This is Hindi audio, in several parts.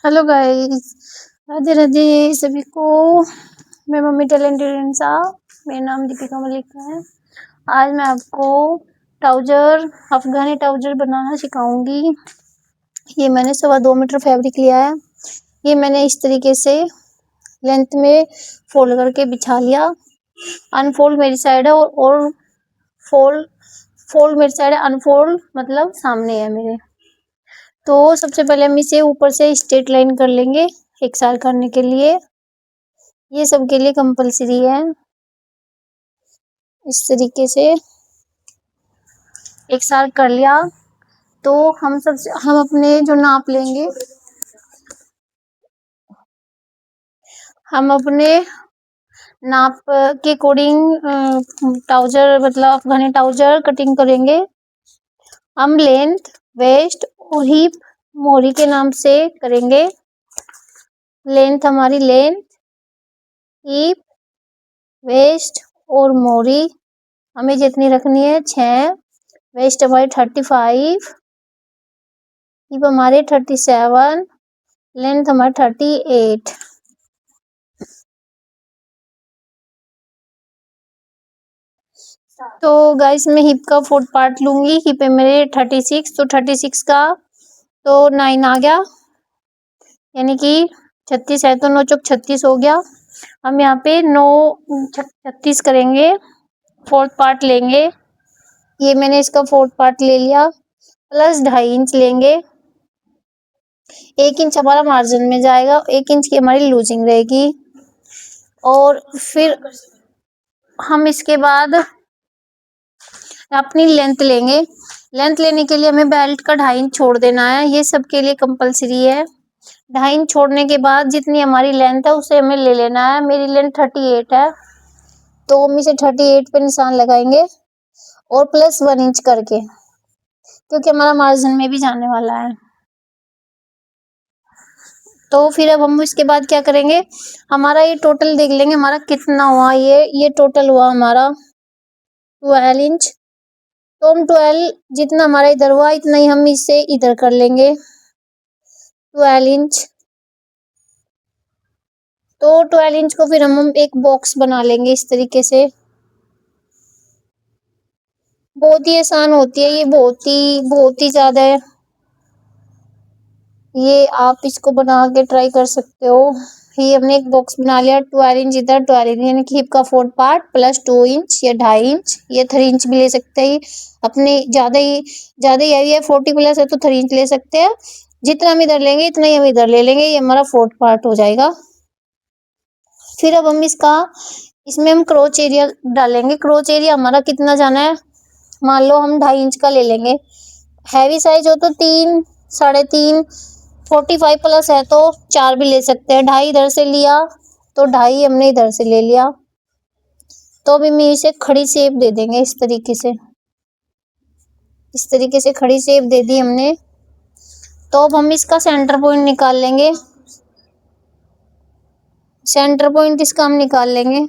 हेलो गाइस, राधे राधे सभी को। मैं मम्मी टैलेंटेड इंसान, मेरा नाम दीपिका मलिक है। आज मैं आपको ट्राउजर, अफगानी ट्राउजर बनाना सिखाऊंगी। ये मैंने 2.25 मीटर फैब्रिक लिया है। ये मैंने इस तरीके से लेंथ में फोल्ड करके बिछा लिया। अनफोल्ड मेरी साइड है और फोल्ड फोल्ड मेरी साइड है, अनफोल्ड मतलब सामने है मेरे। तो सबसे पहले हम इसे ऊपर से स्ट्रेट लाइन कर लेंगे एक साल करने के लिए। ये सबके लिए कंपलसरी है। इस तरीके से एक साल कर लिया तो हम अपने जो नाप लेंगे, हम अपने नाप के अकॉर्डिंग ट्राउजर मतलब अफगानी ट्राउजर कटिंग करेंगे। हम लेंथ, वेस्ट और हिप मोरी के नाम से करेंगे। लेंथ हमारी लेंथ, हिप, वेस्ट और मोरी हमें जितनी रखनी है 6, वेस्ट हमारी 35, हिप हमारे 37, लेंथ हमारी 38। तो गाइस मैं हिप का 4th पार्ट लूंगी। हिप है मेरे 36, तो 36 का तो 9 आ गया, यानी कि 36 है तो 9 चौक 36 हो गया। हम यहाँ पे 9 36 करेंगे, 4th पार्ट लेंगे। ये मैंने इसका 4th पार्ट ले लिया, प्लस 2.5 इंच लेंगे। 1 इंच हमारा मार्जिन में जाएगा, 1 इंच की हमारी लूजिंग रहेगी। और फिर हम इसके बाद अपनी लेंथ लेंगे। लेंथ लेने के लिए हमें बेल्ट का 2.5 इंच छोड़ देना है, ये सबके लिए कंपलसरी है। 2.5 इंच छोड़ने के बाद जितनी हमारी लेंथ है उसे हमें ले लेना है। मेरी लेंथ 38 है तो हम इसे 38 पे निशान लगाएंगे और प्लस 1 इंच करके, क्योंकि हमारा मार्जिन में भी जाने वाला है। तो फिर अब हम इसके बाद क्या करेंगे, हमारा ये टोटल देख लेंगे हमारा कितना हुआ। ये टोटल हुआ हमारा 12 इंच। तो हम 12 जितना हमारा इधर हुआ इतना ही हम इसे इधर कर लेंगे 12 इंच। तो 12 इंच को फिर हम एक बॉक्स बना लेंगे इस तरीके से। बहुत ही आसान होती है ये, बहुत ही ज्यादा है ये। आप इसको बना के ट्राई कर सकते हो। ये हमने एक बॉक्स बना लिया, 12 इंच इधर, 12 इंच यानी कि हिप का 4th पार्ट प्लस 2 इंच या 2.5 इंच या 3 इंच भी ले सकते हैं। अपने ज्यादा ही हैवी है, 40 प्लस है तो 3 इंच ले सकते हैं। जितना हम इधर लेंगे इतना ही हम इधर ले लेंगे, ये हमारा 4th पार्ट हो जाएगा। फिर अब हम इसमें हम क्रोच एरिया डालेंगे। क्रोच एरिया हमारा कितना जाना है, मान लो हम 2.5 इंच का ले लेंगे। हैवी साइज हो तो 3, 3.5, 45 प्लस है तो 4 भी ले सकते हैं। 2.5 इधर से लिया तो 2.5 हमने इधर से ले लिया। तो अभी मैं इसे खड़ी शेप दे देंगे इस तरीके से। इस तरीके से खड़ी शेप दे दी हमने। तो अब हम इसका सेंटर पॉइंट निकाल लेंगे। सेंटर पॉइंट इसका हम निकाल लेंगे।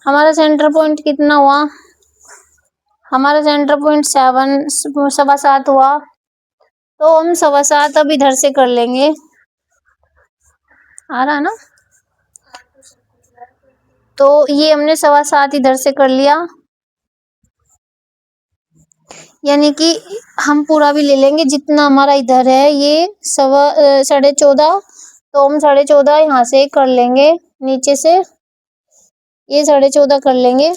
हमारा सेंटर पॉइंट कितना हुआ, हमारा सेंटर पॉइंट 7.25 हुआ। तो हम 7.25 अब इधर से कर लेंगे। आ रहा है ना। तो ये हमने 7.25 इधर से कर लिया, यानी कि हम पूरा भी ले लेंगे जितना हमारा इधर है। ये 14.5, तो हम 14.5 यहाँ से कर लेंगे नीचे से, ये 14.5 कर लेंगे।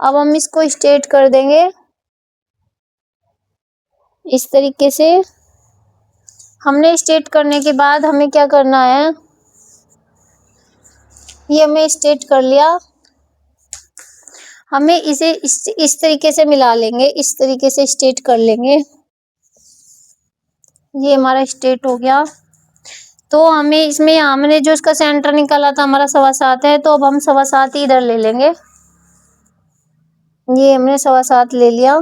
अब हम इसको स्ट्रेट कर देंगे इस तरीके से। हमने स्ट्रेट करने के बाद हमें क्या करना है, ये हमें स्ट्रेट कर लिया। हमें इसे इस तरीके से मिला लेंगे, इस तरीके से स्ट्रेट कर लेंगे। ये हमारा स्ट्रेट हो गया। तो हमें इसमें हमने जो इसका सेंटर निकाला था हमारा 7.25 है, तो अब हम 7.25 ही इधर ले लेंगे। ये हमने 7.25 ले लिया।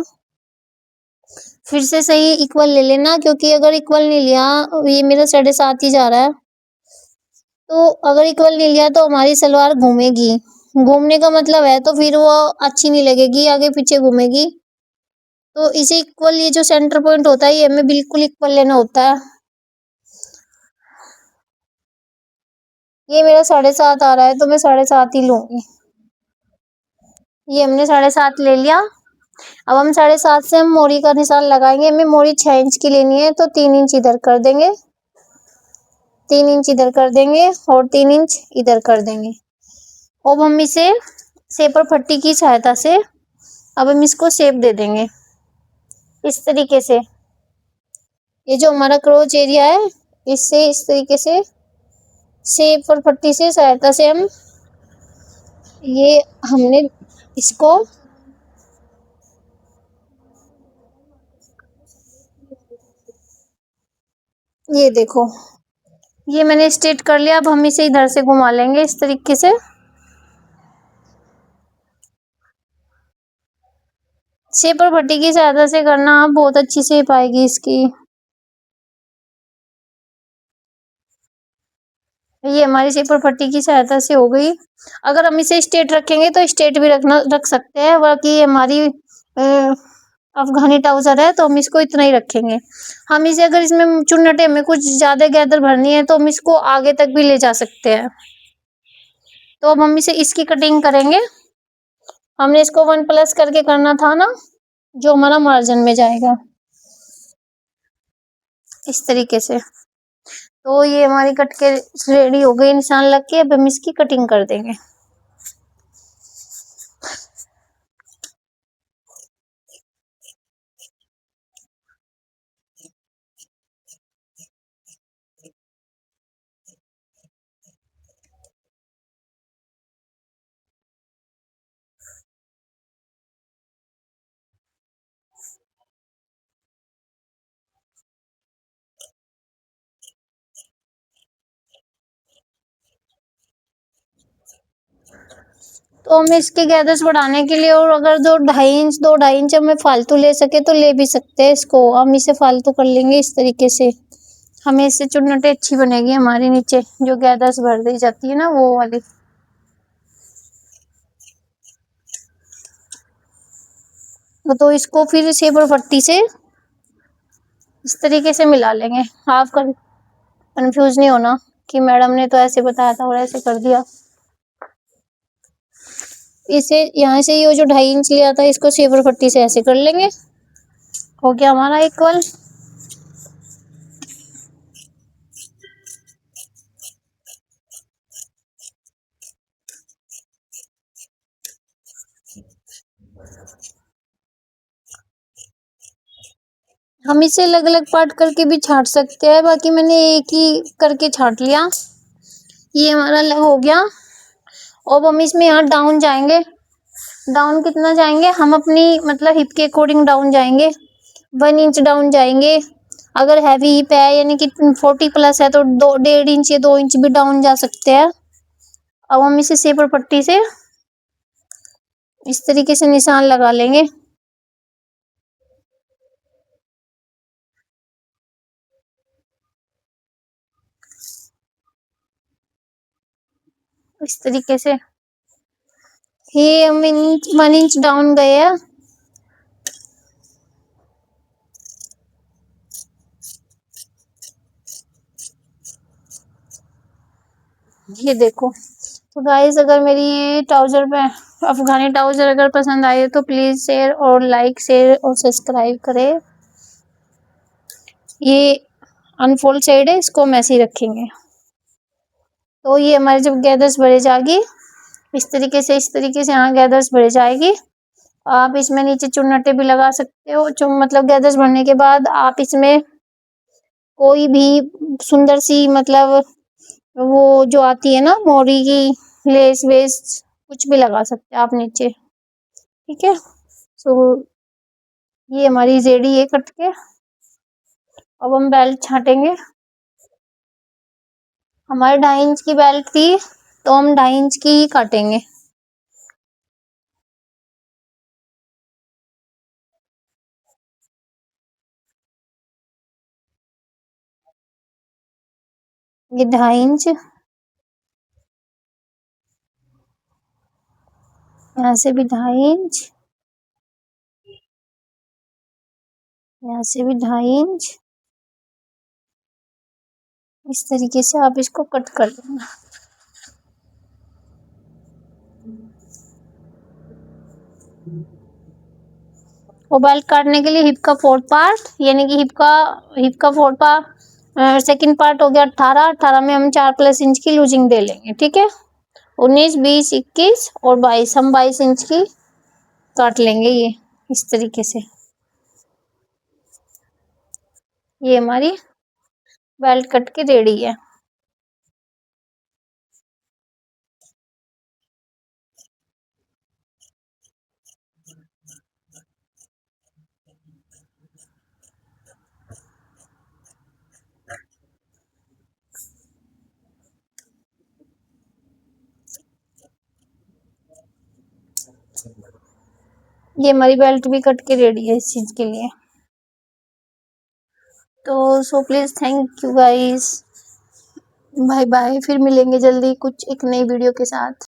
फिर से सही इक्वल ले लेना, क्योंकि अगर इक्वल नहीं लिया, ये मेरा 7.5 ही जा रहा है, तो अगर इक्वल नहीं लिया तो हमारी सलवार घूमेगी। घूमने का मतलब है तो फिर वो अच्छी नहीं लगेगी, आगे पीछे घूमेगी। तो इसे इक्वल, ये जो सेंटर पॉइंट होता है ये हमें बिल्कुल इक्वल लेना होता है। ये मेरा 7.5 आ रहा है तो मैं 7.5 ही लूंगी। ये हमने 7.5 ले लिया। अब हम 7.5 से हम मोरी का निशान लगाएंगे। हमें मोरी 6 इंच की लेनी है तो 3 इंच इधर कर देंगे, 3 इंच इधर कर देंगे और 3 इंच इधर कर देंगे। अब हम इसे शेपर पट्टी की सहायता से अब हम इसको शेप दे देंगे इस तरीके से। ये जो हमारा क्रोच एरिया है इससे इस तरीके से शेपर पट्टी से सहायता से हम ये हमने इसको ये देखो, ये मैंने स्ट्रेट कर लिया। अब हम इसे इधर से घुमा लेंगे इस तरीके से। शेपर पट्टी की सहायता से करना, बहुत अच्छी शेप आएगी इसकी। ये हमारी शेपर पट्टी की सहायता से हो गई। अगर हम इसे स्ट्रेट रखेंगे तो स्ट्रेट भी रख सकते हैं, बाकी हमारी अफगानी ट्राउजर है तो हम इसको इतना ही रखेंगे। हम इसे अगर इसमें चुन्नटे में कुछ ज्यादा गैदर भरनी है तो हम इसको आगे तक भी ले जा सकते हैं। तो अब हम इसे इसकी कटिंग करेंगे। हमने इसको 1+ करके करना था ना, जो हमारा मार्जिन में जाएगा इस तरीके से। तो ये हमारी कट के रेडी हो गई, निशान लग के। अब हम इसकी कटिंग कर देंगे। तो हम इसके गैदर्स बढ़ाने के लिए, और अगर जो 2.5 इंच 2.5 इंच हमें फालतू ले सके तो ले भी सकते हैं इसको। हम इसे फालतू कर लेंगे इस तरीके से। हमें इससे चुन्नटें अच्छी बनेगी हमारे नीचे जो गैदर्स भर दी जाती है ना वो वाली। तो इसको फिर शेपर पट्टी से इस तरीके से मिला लेंगे। आप कंफ्यूज नहीं होना कि मैडम ने तो ऐसे बताया था और ऐसे कर दिया। इसे यहाँ से ये जो 2.5 इंच लिया था इसको शेपर पट्टी से ऐसे कर लेंगे। हो गया हमारा इक्वल। हम इसे अलग अलग पार्ट करके भी छाट सकते हैं, बाकी मैंने एक ही करके छाट लिया। ये हमारा हो गया। अब हम इसमें यहाँ डाउन जाएंगे। डाउन कितना जाएंगे, हम अपनी मतलब हिप के अकॉर्डिंग डाउन जाएंगे। 1 इंच डाउन जाएंगे। अगर हैवी हिप है यानी कि 40+ है तो 1.5 इंच या 2 इंच भी डाउन जा सकते हैं। अब हम इसे शेपर पट्टी से इस तरीके से निशान लगा लेंगे। इस तरीके से ये हम 1 इंच डाउन गए हैं। ये देखो। तो गाइस अगर मेरी ये ट्राउजर पे अफगानी ट्राउजर अगर पसंद आए तो प्लीज शेयर और लाइक शेयर और सब्सक्राइब करें। ये अनफोल्ड साइड है, इसको हम ऐसे ही रखेंगे। तो ये हमारे जब गैदर्स भरे जाएगी इस तरीके से यहाँ गैदर्स भरे जाएगी। आप इसमें नीचे चुन्नटे भी लगा सकते हो। मतलब गैदर्स भरने के बाद आप इसमें कोई भी सुंदर सी मतलब वो जो आती है ना मोरी की लेस वेस कुछ भी लगा सकते हैं आप नीचे। ठीक है। सो ये हमारी जेडी है कट के। अब हम बेल्ट छाटेंगे। हमारे 2.5 इंच की बेल्ट थी तो हम 2.5 इंच की ही काटेंगे। ये 2.5 इंच, यहाँ से भी 2.5 इंच, यहाँ से भी 2.5 इंच। इस तरीके से आप इसको कट कर लेना। और बेल्ट काटने के लिए हिप का 4th पार्ट, यानी कि हिप का 4th पार्ट, सेकंड पार्ट हो गया 18 में हम 4+ इंच की लूजिंग दे लेंगे। ठीक है, 19, 20, 21 और 22, हम 22 इंच की काट लेंगे ये इस तरीके से। ये हमारी बेल्ट कट के रेडी है। ये हमारी बेल्ट भी कट के रेडी है इस चीज के लिए। तो so please thank you guys, bye bye, फिर मिलेंगे जल्दी कुछ एक नई वीडियो के साथ।